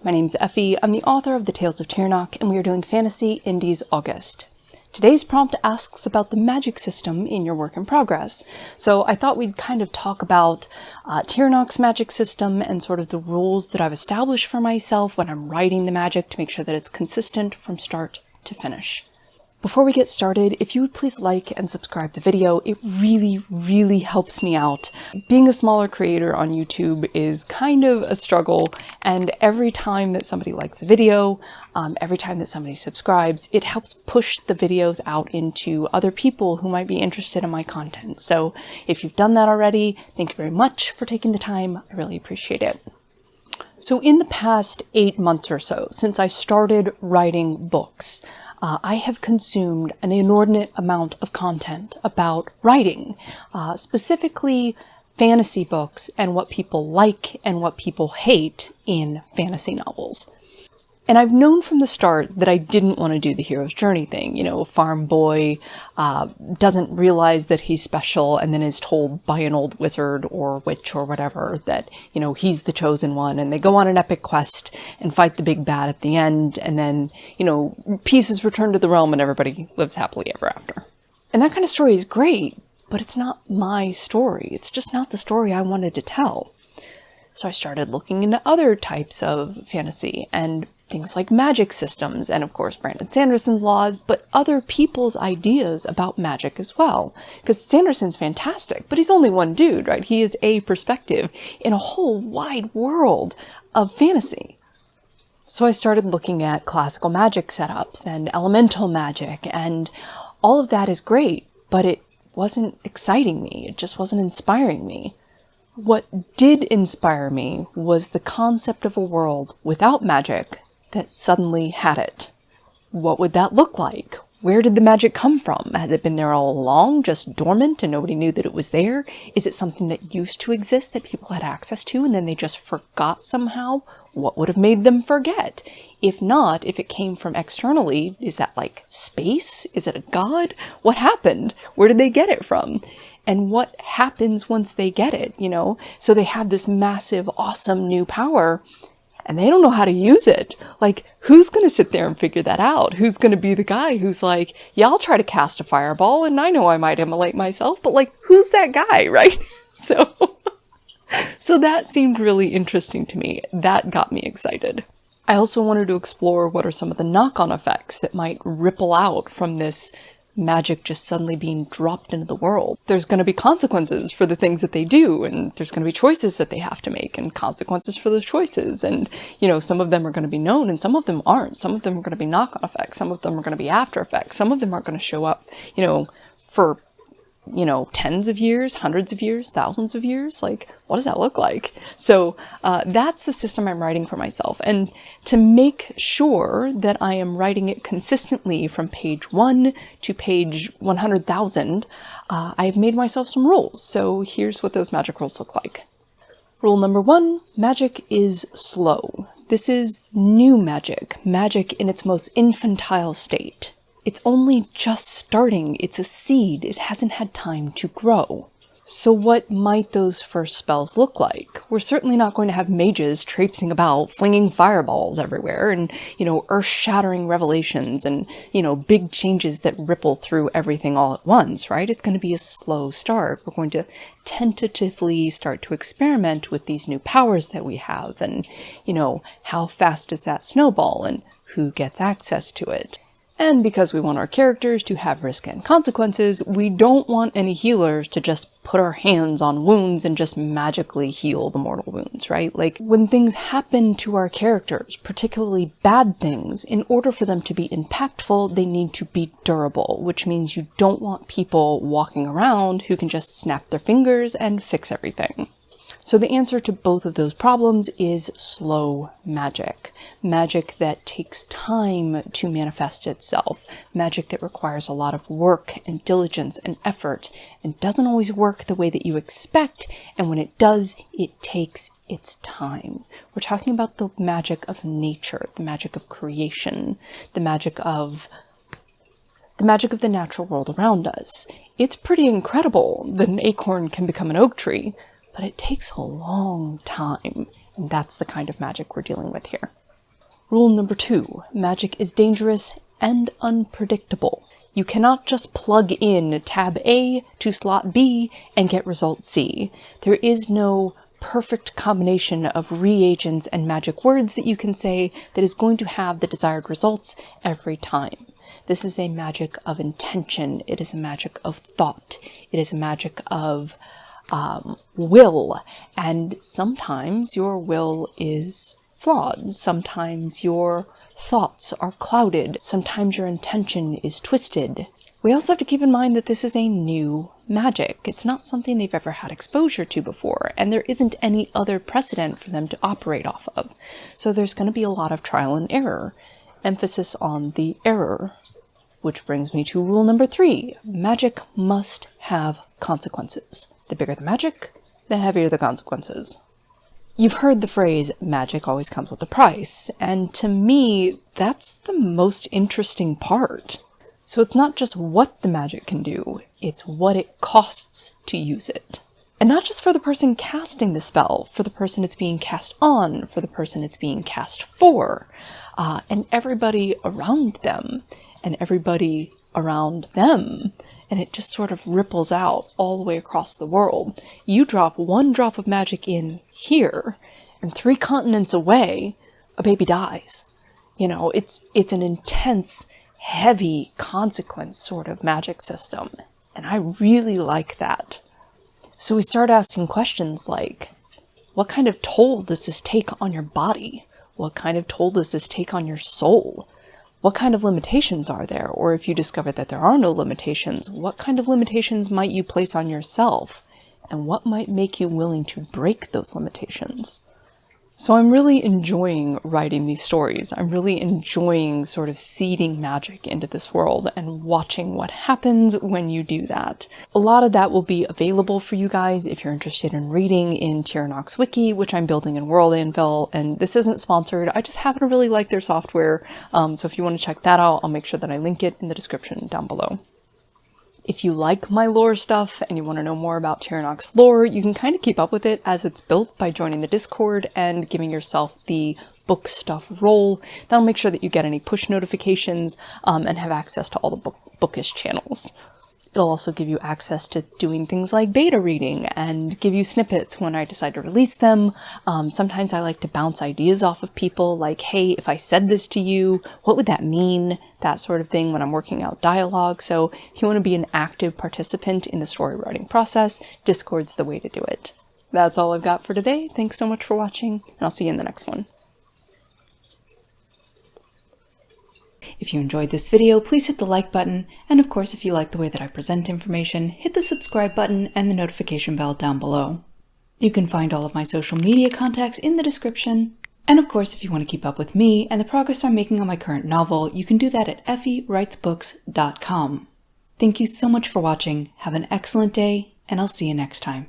My name's Effie, I'm the author of The Tales of Tyrannoch, and we are doing Fantasy Indies August. Today's prompt asks about the magic system in your work in progress. So I thought we'd kind of talk about Tyrannoch's magic system and sort of the rules that I've established for myself when I'm writing the magic to make sure that it's consistent from start to finish. Before we get started, if you would please like and subscribe the video, it really helps me out. Being a smaller creator on YouTube is kind of a struggle, and every time that somebody likes a video, every time that somebody subscribes, it helps push the videos out into other people who might be interested in my content. So if you've done that already, thank you very much for taking the time. I really appreciate it. So in the past 8 months or so, since I started writing books, I have consumed an inordinate amount of content about writing, specifically fantasy books and what people like and what people hate in fantasy novels. And I've known from the start that I didn't want to do the hero's journey thing. You know, a farm boy doesn't realize that he's special and then is told by an old wizard or witch or whatever that, you know, he's the chosen one, and they go on an epic quest and fight the big bad at the end, and then, you know, peace is returned to the realm and everybody lives happily ever after. And that kind of story is great, but it's not my story. It's just not the story I wanted to tell. So I started looking into other types of fantasy and things like magic systems, and of course Brandon Sanderson's laws, but other people's ideas about magic as well. Because Sanderson's fantastic, but he's only one dude, right? He is a perspective in a whole wide world of fantasy. So I started looking at classical magic setups and elemental magic, and all of that is great, but it wasn't exciting me. It just wasn't inspiring me. What did inspire me was the concept of a world without magic that suddenly had it. What would that look like? Where did the magic come from? Has it been there all along, just dormant and nobody knew that it was there? Is it something that used to exist that people had access to and then they just forgot somehow? What would have made them forget? If not, if it came from externally, is that like space? Is it a god? What happened? Where did they get it from? And what happens once they get it, you know? So they have this massive, awesome new power, and they don't know how to use it. Like, who's going to sit there and figure that out? Who's going to be the guy who's like, yeah, I'll try to cast a fireball, and I know I might immolate myself, but like, who's that guy, right? So that seemed really interesting to me. That got me excited. I also wanted to explore what are some of the knock-on effects that might ripple out from this magic just suddenly being dropped into the world. There's going to be consequences for the things that they do, and there's going to be choices that they have to make, and consequences for those choices. And, you know, some of them are going to be known, and some of them aren't. Some of them are going to be knock-on effects. Some of them are going to be after effects. Some of them aren't going to show up, you know, for, you know, tens of years, hundreds of years, thousands of years. Like, what does that look like? So that's the system I'm writing for myself. And to make sure that I am writing it consistently from page 1 to page 100,000, I've made myself some rules. So here's what those magic rules look like. Rule number 1, magic is slow. This is new magic, magic in its most infantile state. It's only just starting. It's a seed. It hasn't had time to grow. So what might those first spells look like? We're certainly not going to have mages traipsing about, flinging fireballs everywhere, and, you know, earth-shattering revelations and, you know, big changes that ripple through everything all at once, right? It's going to be a slow start. We're going to tentatively start to experiment with these new powers that we have, and, you know, how fast does that snowball, and who gets access to it? And because we want our characters to have risk and consequences, we don't want any healers to just put our hands on wounds and just magically heal the mortal wounds, right? Like, when things happen to our characters, particularly bad things, in order for them to be impactful, they need to be durable, which means you don't want people walking around who can just snap their fingers and fix everything. So the answer to both of those problems is slow magic. Magic that takes time to manifest itself. Magic that requires a lot of work and diligence and effort and doesn't always work the way that you expect. And when it does, it takes its time. We're talking about the magic of nature, the magic of creation, the magic of the natural world around us. It's pretty incredible that an acorn can become an oak tree, but it takes a long time, and that's the kind of magic we're dealing with here. Rule number 2, magic is dangerous and unpredictable. You cannot just plug in tab A to slot B and get result C. There is no perfect combination of reagents and magic words that you can say that is going to have the desired results every time. This is a magic of intention. It is a magic of thought. It is a magic of will. And sometimes your will is flawed. Sometimes your thoughts are clouded. Sometimes your intention is twisted. We also have to keep in mind that this is a new magic. It's not something they've ever had exposure to before, and there isn't any other precedent for them to operate off of. So there's going to be a lot of trial and error. Emphasis on the error. Which brings me to rule number 3. Magic must have consequences. The bigger the magic, the heavier the consequences. You've heard the phrase, magic always comes with a price, and to me, that's the most interesting part. So it's not just what the magic can do, it's what it costs to use it. And not just for the person casting the spell, for the person it's being cast on, for the person it's being cast for, and everybody around them, and everybody around them. And it just sort of ripples out all the way across the world. You drop one drop of magic in here, and 3 continents away, a baby dies. You know, it's an intense, heavy consequence sort of magic system. And I really like that. So we start asking questions like, what kind of toll does this take on your body? What kind of toll does this take on your soul? What kind of limitations are there? Or if you discover that there are no limitations, what kind of limitations might you place on yourself? And what might make you willing to break those limitations? So I'm really enjoying writing these stories. I'm really enjoying sort of seeding magic into this world and watching what happens when you do that. A lot of that will be available for you guys if you're interested in reading in Tyrannoch's wiki, which I'm building in World Anvil, and this isn't sponsored. I just happen to really like their software. So if you want to check that out, I'll make sure that I link it in the description down below. If you like my lore stuff and you want to know more about Tyrannoch's lore, you can kind of keep up with it as it's built by joining the Discord and giving yourself the book stuff role. That'll make sure that you get any push notifications and have access to all the bookish channels. It'll also give you access to doing things like beta reading and give you snippets when I decide to release them. Sometimes I like to bounce ideas off of people like, hey, if I said this to you, what would that mean? That sort of thing when I'm working out dialogue. So if you want to be an active participant in the story writing process, Discord's the way to do it. That's all I've got for today. Thanks so much for watching, and I'll see you in the next one. If you enjoyed this video, please hit the like button, and of course if you like the way that I present information, hit the subscribe button and the notification bell down below. You can find all of my social media contacts in the description, and of course if you want to keep up with me and the progress I'm making on my current novel, you can do that at effywritesbooks.com. Thank you so much for watching, have an excellent day, and I'll see you next time.